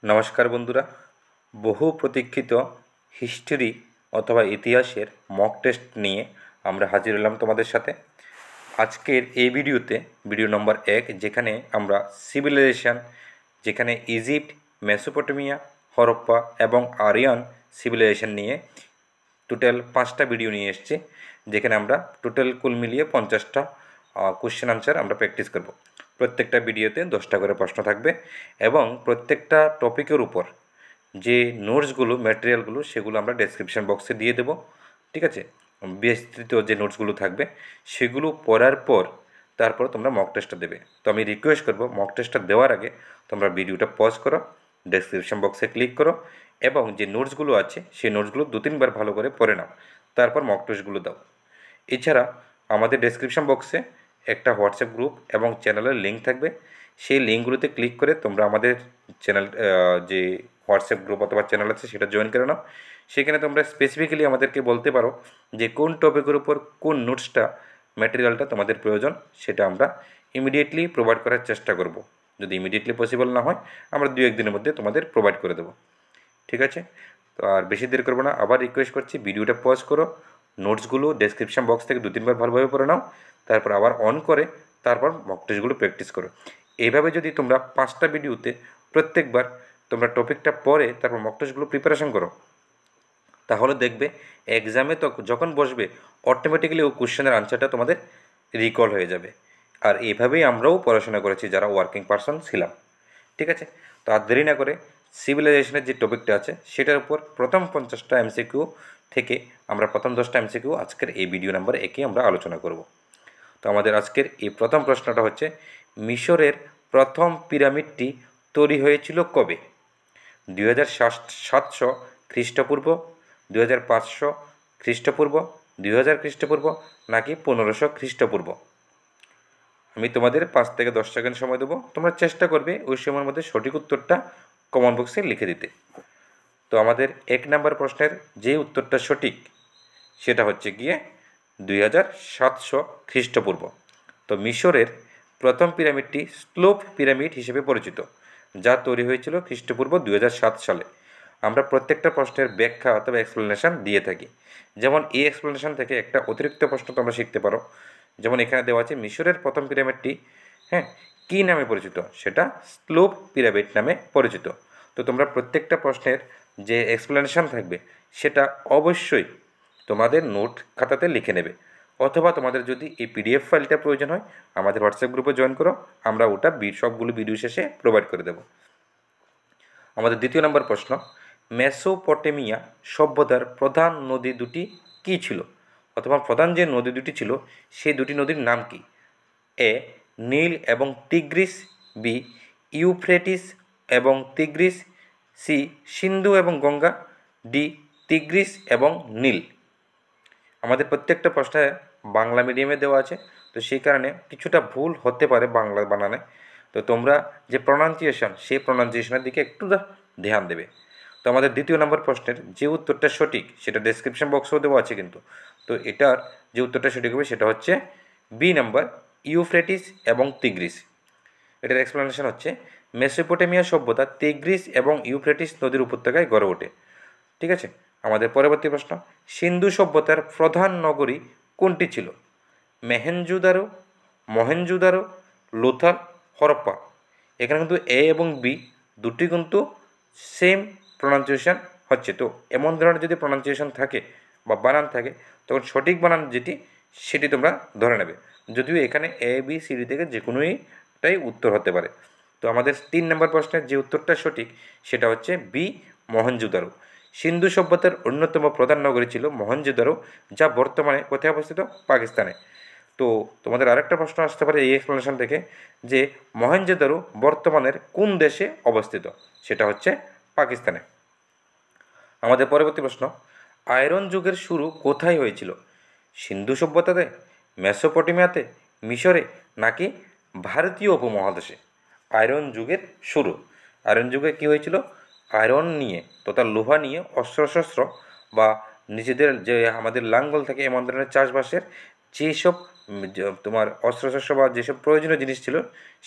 নমস্কার বন্ধুরা, বহু প্রতীক্ষিত হিস্ট্রি অথবা ইতিহাসের মক টেস্ট নিয়ে আমরা হাজির হলাম তোমাদের সাথে। আজকের এই ভিডিওতে ভিডিও নম্বর 1, যেখানে আমরা সিভিলাইজেশন, যেখানে ইজিপ্ট, মেসোপটেমিয়া, হরপ্পা এবং আরিয়ান সিভিলাইজেশন নিয়ে টোটাল 5টা ভিডিও নিয়ে এসেছি, যেখানে আমরা টোটাল কুল মিলিয়ে 50টা কোশ্চেন আনসার আমরা প্র্যাকটিস করব। প্রত্যেকটা ভিডিওতে 10টা করে প্রশ্ন থাকবে এবং প্রত্যেকটা টপিকের উপর যে নোটসগুলো, ম্যাটেরিয়ালগুলো, সেগুলো আমরা ডেসক্রিপশন বক্সে দিয়ে দেবো। ঠিক আছে, বিস্তৃত যে নোটসগুলো থাকবে সেগুলো পড়ার পর তারপর তোমরা মক টেস্টটা দেবে। তো আমি রিকোয়েস্ট করব, মক টেস্টটা দেওয়ার আগে তোমরা ভিডিওটা পজ করো, ডেসক্রিপশন বক্সে ক্লিক করো এবং যে নোটসগুলো আছে সেই নোটসগুলো 2-3 বার ভালো করে পড়ে নাও, তারপর মক টেস্টগুলো দাও। এছাড়া আমাদের ডেসক্রিপশন বক্সে একটা হোয়াটসঅ্যাপ গ্রুপ এবং চ্যানেলের লিঙ্ক থাকবে। সেই লিঙ্কগুলোতে ক্লিক করে তোমরা আমাদের চ্যানেল, যে হোয়াটসঅ্যাপ গ্রুপ অথবা চ্যানেল আছে, সেটা জয়েন করে নাও। সেখানে তোমরা স্পেসিফিক্যালি আমাদেরকে বলতে পারো যে কোন টপিকের উপর কোন নোটসটা, ম্যাটেরিয়ালটা তোমাদের প্রয়োজন, সেটা আমরা ইমিডিয়েটলি প্রোভাইড করার চেষ্টা করব। যদি ইমিডিয়েটলি পসিবল না হয়, আমরা 2-1 দিনের মধ্যে তোমাদের প্রোভাইড করে দেবো। ঠিক আছে, তো আর বেশি দেরি করবো না, আবার রিকোয়েস্ট করছি ভিডিওটা পজ করো, নোটসগুলো ডেসক্রিপশন বক্স থেকে 2-3 বার ভালোভাবে পড়ে নাও, তারপর আবার অন করে তারপর মক টেস্টগুলো প্র্যাকটিস করো। এইভাবে যদি তোমরা 5টা ভিডিওতে প্রত্যেকবার তোমরা টপিকটা পড়ে তারপর মক টেস্টগুলো প্রিপারেশন করো, তাহলে দেখবে এক্সামে তো যখন বসবে অটোমেটিক্যালি ওই কোশ্চেনের আনসারটা তোমাদের রিকল হয়ে যাবে। আর এইভাবেই আমরাও পড়াশোনা করেছি যারা ওয়ার্কিং পারসন ছিলাম। ঠিক আছে, তো আর দেরি না করে সিভিলাইজেশনের যে টপিকটা আছে সেটার উপর প্রথম 50টা এমসিকিউ থেকে আমরা প্রথম 10টা এমসিকিউ আজকের এই ভিডিও নাম্বার 1-এ আমরা আলোচনা করব। তো আমাদের আজকের এই প্রথম প্রশ্নটা হচ্ছে, মিশরের প্রথম পিরামিডটি তৈরি হয়েছিল কবে? 2700 খ্রিস্টপূর্ব, 2500 খ্রিস্টপূর্ব, 2000 খ্রিস্টপূর্ব, নাকি 1500 খ্রিস্টপূর্ব? আমি তোমাদের 5 থেকে 10 সেকেন্ড সময় দেবো, তোমরা চেষ্টা করবে ওই সময়ের মধ্যে সঠিক উত্তরটা কমেন্ট বক্সে লিখে দিতে। তো আমাদের 1 নম্বর প্রশ্নের যে উত্তরটা সঠিক সেটা হচ্ছে গিয়ে 2700 খ্রিস্টপূর্ব। তো মিশরের প্রথম পিরামিডটি স্লোপ পিরামিড হিসেবে পরিচিত, যা তৈরি হয়েছিল খ্রিস্টপূর্ব 2007 সালে। আমরা প্রত্যেকটা প্রশ্নের ব্যাখ্যা অথবা এক্সপ্লেনেশন দিয়ে থাকি। যেমন এই এক্সপ্লেনেশন থেকে একটা অতিরিক্ত প্রশ্ন তোমরা শিখতে পারো। যেমন এখানে দেওয়া আছে মিশরের প্রথম পিরামিডটি কী নামে পরিচিত, সেটা স্লোপ পিরামিড নামে পরিচিত। তো তোমরা প্রত্যেকটা প্রশ্নের যে এক্সপ্লেনেশন থাকবে সেটা অবশ্যই তোমাদের নোট খাতাতে লিখে নেবে, অথবা তোমাদের যদি এই পিডিএফ ফাইলটা প্রয়োজন হয় আমাদের হোয়াটসঅ্যাপ গ্রুপে জয়েন করো, আমরা ওটা সবগুলো ভিডিও শেষে প্রোভাইড করে দেব। আমাদের দ্বিতীয় নম্বর প্রশ্ন, মেসোপটেমিয়া সভ্যতার প্রধান নদী দুটি কী ছিল, অথবা প্রধান যে নদী দুটি ছিল সেই দুটি নদীর নাম কি? এ, নীল এবং টিগ্রিস, বি, ইউফ্রেটিস এবং টিগ্রিস, সি, সিন্ধু এবং গঙ্গা, ডি, টিগ্রিস এবং নীল। আমাদের প্রত্যেকটা প্রশ্নে বাংলা মিডিয়ামে দেওয়া আছে, তো সেই কারণে কিছুটা ভুল হতে পারে বাংলা বানানে। তো তোমরা যে প্রনাউন্সিয়েশন, সেই প্রনাউন্সিয়েশনের দিকে একটু ধ্যান দেবে। তো আমাদের দ্বিতীয় নম্বর প্রশ্নের যে উত্তরটা সঠিক সেটা ডেসক্রিপশন বক্সেও দেওয়া আছে কিন্তু। তো এটার যে উত্তরটা সঠিক হবে সেটা হচ্ছে বি নাম্বার, ইউফ্রেটিস এবং টিগ্রিস। এটার এক্সপ্লেনেশন হচ্ছে, মেসোপটেমিয়া সভ্যতা টিগ্রিস এবং ইউফ্রেটিস নদীর উপত্যকায় গড়ে ওঠে। ঠিক আছে, আমাদের পরবর্তী প্রশ্ন, সিন্ধু সভ্যতার প্রধান নগরী কোনটি ছিল? মহেঞ্জোদারো, লোথাল, হরপ্পা। এখানে কিন্তু এ এবং বি দুটি কিন্তু সেম প্রনাউন্সিয়েশন হচ্ছে। তো এমন ধরনের যদি প্রনাউন্সিয়েশন থাকে বা বানান থাকে, তখন সঠিক বানান যেটি সেটি তোমরা ধরে নেবে, যদিও এখানে এ বি সি ডি থেকে যে কোনোটাই উত্তর হতে পারে। তো আমাদের 3 নম্বর প্রশ্নের যে উত্তরটা সঠিক সেটা হচ্ছে বি, মহেঞ্জোদারো। সিন্ধু সভ্যতার অন্যতম প্রধান নগরী ছিল মহেঞ্জোদারো, যা বর্তমানে কোথায় অবস্থিত? পাকিস্তানে। তো তোমাদের আরেকটা প্রশ্ন আসতে পারে এই এক্সপ্লেনেশন থেকে, যে মহেঞ্জোদারো বর্তমানের কোন দেশে অবস্থিত? সেটা হচ্ছে পাকিস্তানে। আমাদের পরবর্তী প্রশ্ন, আয়রন যুগের শুরু কোথায় হয়েছিল? সিন্ধু সভ্যতাতে, মেসোপটেমিয়াতে, মিশরে, নাকি ভারতীয় উপমহাদেশে? আয়রন যুগের শুরু, আয়রন যুগে কী হয়েছিল? আয়রন নিয়ে তথা লোহা নিয়ে অস্ত্রশস্ত্র বা নিজেদের যে আমাদের লাঙ্গল থেকে এমন ধরনের চাষবাসের যেসব তোমার অস্ত্রশস্ত্র বা যেসব প্রয়োজনীয় জিনিস ছিল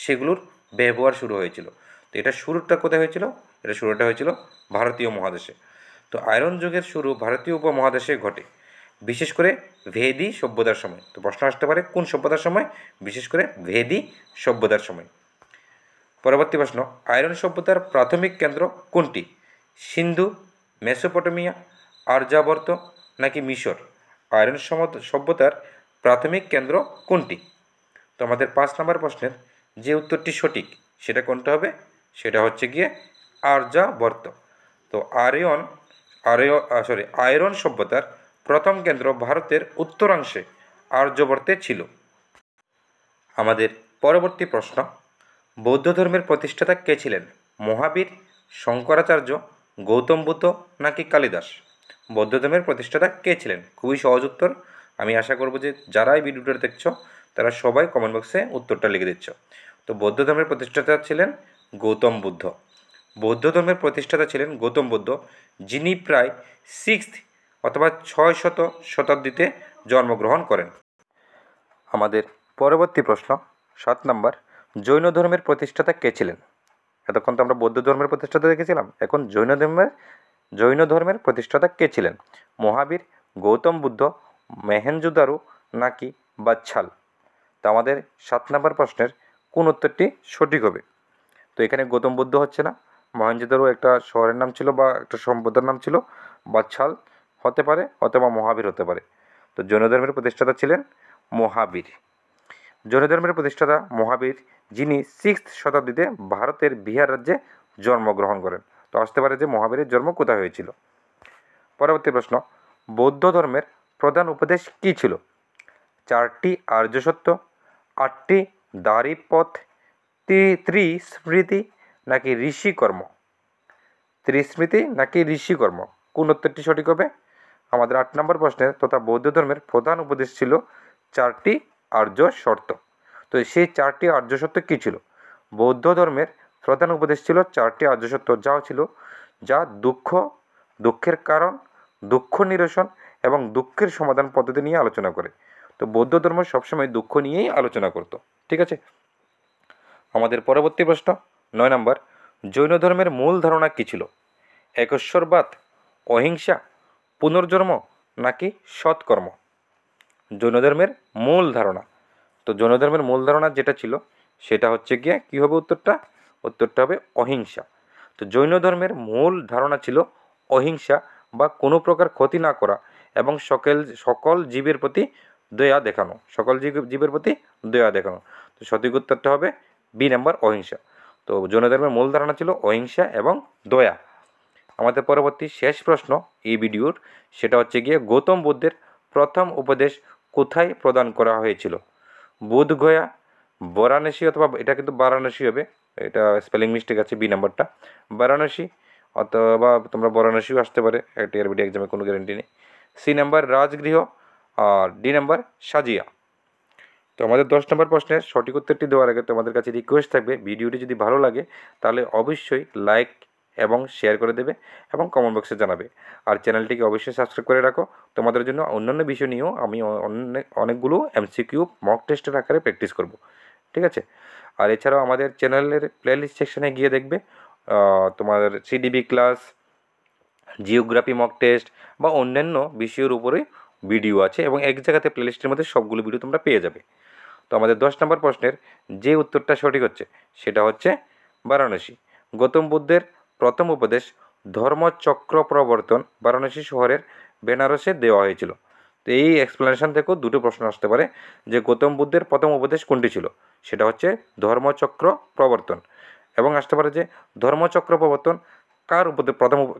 সেগুলোর ব্যবহার শুরু হয়েছিল। তো এটা শুরুটা কোথায় হয়েছিল? এটা শুরুটা হয়েছিল ভারতীয় মহাদেশে। তো আয়রন যুগের শুরু ভারতীয় উপমহাদেশে ঘটে, বিশেষ করে ভেদি সভ্যতার সময়। তো প্রশ্ন আসতে পারে কোন সভ্যতার সময়? বিশেষ করে ভেদি সভ্যতার সময়। পরবর্তী প্রশ্ন, আয়রন সভ্যতার প্রাথমিক কেন্দ্র কোনটি? সিন্ধু, মেসোপটেমিয়া, আর্যাবর্ত নাকি মিশর? আয়রন সভ্যতার প্রাথমিক কেন্দ্র কোনটি? তো আমাদের 5 নম্বর প্রশ্নের যে উত্তরটি সঠিক সেটা কোনটা হবে? সেটা হচ্ছে গিয়ে আর্যাবর্ত। তো আয়রন সভ্যতার প্রথম কেন্দ্র ভারতের উত্তরাংশে আর্যাবর্তে ছিল। আমাদের পরবর্তী প্রশ্ন, বৌদ্ধ ধর্মের প্রতিষ্ঠাতা কে ছিলেন? মহাবীর, শঙ্করাচার্য, গৌতম বুদ্ধ নাকি কালিদাস? বৌদ্ধ ধর্মের প্রতিষ্ঠাতা কে ছিলেন? খুবই সহজ উত্তর। আমি আশা করব যে যারা এই ভিডিওটা দেখছো তারা সবাই কমেন্ট বক্সে উত্তরটা লিখে দিচ্ছ। তো বৌদ্ধ ধর্মের প্রতিষ্ঠাতা ছিলেন গৌতম বুদ্ধ। বৌদ্ধ ধর্মের প্রতিষ্ঠাতা ছিলেন গৌতম বুদ্ধ, যিনি প্রায় 6th অথবা 6শত শতাব্দীতে জন্মগ্রহণ করেন। আমাদের পরবর্তী প্রশ্ন 7 নম্বর, জৈন ধর্মের প্রতিষ্ঠাতা কে ছিলেন? এতক্ষণ তো আমরা বৌদ্ধ ধর্মের প্রতিষ্ঠাতা দেখেছিলাম, এখন জৈন ধর্মের প্রতিষ্ঠাতা কে ছিলেন? মহাবীর, গৌতম বুদ্ধ, মহেঞ্জোদারো নাকি বাচ্ছাল? তো আমাদের 7 নম্বর প্রশ্নের কোন উত্তরটি সঠিক হবে? তো এখানে গৌতম বুদ্ধ হচ্ছে না, মহেঞ্জোদারো একটা শহরের নাম ছিল বা একটা সম্প্রদায়ের নাম ছিল, বাচ্ছাল হতে পারে অথবা মহাবীর হতে পারে। তো জৈন ধর্মের প্রতিষ্ঠাতা ছিলেন মহাবীর। জৈন ধর্মের প্রতিষ্ঠাতা মহাবীর, যিনি 6th শতাব্দীতে ভারতের বিহার রাজ্যে জন্মগ্রহণ করেন। তো আসতে পারে যে মহাবীরের জন্ম কোথায় হয়েছিল। পরবর্তী প্রশ্ন, বৌদ্ধ ধর্মের প্রধান উপদেশ কী ছিল? 4টি আর্যসত্য, 8টি দারিপথ, ত্রিস্মৃতি নাকি ঋষিকর্ম? ত্রিস্মৃতি নাকি ঋষিকর্ম, কোন উত্তরটি সঠিক হবে? আমাদের 8 নম্বর প্রশ্নের তথা বৌদ্ধ ধর্মের প্রধান উপদেশ ছিল 4টি আর্য শর্ত। তো সেই 4টি আর্য সত্য কী ছিল? বৌদ্ধ ধর্মের প্রধান উপদেশ ছিল 4টি আর্য সত্য, যা দুঃখের কারণ, দুঃখ নিরসন এবং দুঃখের সমাধান পদ্ধতি নিয়ে আলোচনা করে। তো বৌদ্ধ ধর্ম সবসময় দুঃখ নিয়েই আলোচনা করত। ঠিক আছে, আমাদের পরবর্তী প্রশ্ন 9 নম্বর, জৈন ধর্মের মূল ধারণা কী ছিল? একশ্বরবাদ, অহিংসা, পুনর্জন্ম নাকি সৎকর্ম? জৈন ধর্মের মূল ধারণা, তো জৈন ধর্মের মূল ধারণা যেটা ছিল সেটা হচ্ছে গিয়ে কী হবে উত্তরটা? উত্তরটা হবে অহিংসা। তো জৈন ধর্মের মূল ধারণা ছিল অহিংসা বা কোনো প্রকার ক্ষতি না করা এবং সকল জীবের প্রতি দয়া দেখানো, জীবের প্রতি দয়া দেখানো। তো সঠিক উত্তরটা হবে বি নাম্বার, অহিংসা। তো জৈন ধর্মের মূল ধারণা ছিল অহিংসা এবং দয়া। আমাদের পরবর্তী শেষ প্রশ্ন এই ভিডিওর, সেটা হচ্ছে গিয়ে গৌতম বুদ্ধের প্রথম উপদেশ কোথায় প্রদান করা হয়েছিল? বোধগয়া, বারাণসী, অথবা এটা কিন্তু বারাণসী হবে, এটা স্পেলিং মিস্টেক আছে, বি নাম্বারটা বারাণসী, অথবা তোমরা বারাণসীও আসতে পারে, একটা এর বিডি এক্সামে কোনো গ্যারেন্টি নেই। সি নাম্বার রাজগৃহ, আর ডি নাম্বার সাজিয়া। তো আমাদের 10 নম্বর প্রশ্নের সঠিক উত্তরটি দেওয়ার আগে তোমাদের কাছে রিকোয়েস্ট থাকবে, ভিডিওটি যদি ভালো লাগে তাহলে অবশ্যই লাইক এবং শেয়ার করে দেবে এবং কমেন্ট বক্সে জানাবে। আর চ্যানেলটিকে অবশ্যই সাবস্ক্রাইব করে রাখো, তোমাদের জন্য অন্যান্য বিষয় নিয়েও আমি অনেকগুলো এমসিকিউ মক টেস্টের আকারে প্র্যাকটিস করব। ঠিক আছে, আর এছাড়াও আমাদের চ্যানেলের প্লেলিস্ট সেকশনে গিয়ে দেখবে তোমার সিডিবি ক্লাস, জিওগ্রাফি মক টেস্ট বা অন্যান্য বিষয়ের উপরে ভিডিও আছে এবং এক জায়গাতে প্লেলিস্টের মধ্যে সবগুলো ভিডিও তোমরা পেয়ে যাবে। তো আমাদের 10 নম্বর প্রশ্নের যে উত্তরটা সঠিক হচ্ছে সেটা হচ্ছে বারাণসী। গৌতম বুদ্ধের প্রথম উপদেশ ধর্মচক্র প্রবর্তন বারাণসী শহরের বেনারসে দেওয়া হয়েছিল। তো এই এক্সপ্লেনেশন থেকেও দুটো প্রশ্ন আসতে পারে যে গৌতম বুদ্ধের প্রথম উপদেশ কোনটি ছিল, সেটা হচ্ছে ধর্মচক্র প্রবর্তন, এবং আসতে পারে যে ধর্মচক্র প্রবর্তন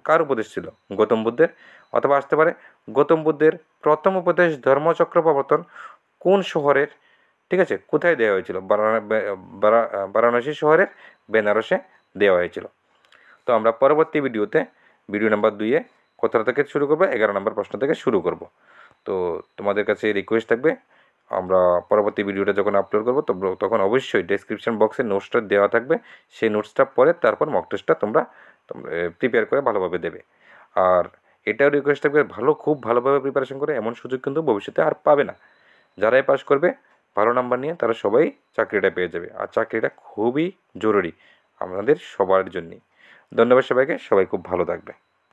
কার উপদেশ ছিল? গৌতম বুদ্ধের। অথবা আসতে পারে গৌতম বুদ্ধের প্রথম উপদেশ ধর্মচক্র প্রবর্তন কোন শহরের, ঠিক আছে, কোথায় দেওয়া হয়েছিল? বারাণসী শহরের বেনারসে দেওয়া হয়েছিল। তো আমরা পরবর্তী ভিডিওতে ভিডিও নাম্বার 2-এ কোথা থেকে শুরু করবো? 11 নম্বর প্রশ্ন থেকে শুরু করব। তো তোমাদের কাছে রিকোয়েস্ট থাকবে, আমরা পরবর্তী ভিডিওটা যখন আপলোড করবো তখন অবশ্যই ডেসক্রিপশন বক্সে নোটসটা দেওয়া থাকবে, সেই নোটসটা পরে তারপর মক টেস্টটা তোমরা প্রিপেয়ার করে ভালোভাবে দেবে। আর এটাও রিকোয়েস্ট থাকবে, খুব ভালোভাবে প্রিপারেশন করে, এমন সুযোগ কিন্তু ভবিষ্যতে আর পাবে না। যারাই পাস করবে ভালো নাম্বার নিয়ে তারা সবাই চাকরিটা পেয়ে যাবে, আর চাকরিটা খুবই জরুরি আমাদের সবার জন্যই। ধন্যবাদ সবাইকে, সবাই খুব ভালো থাকবে।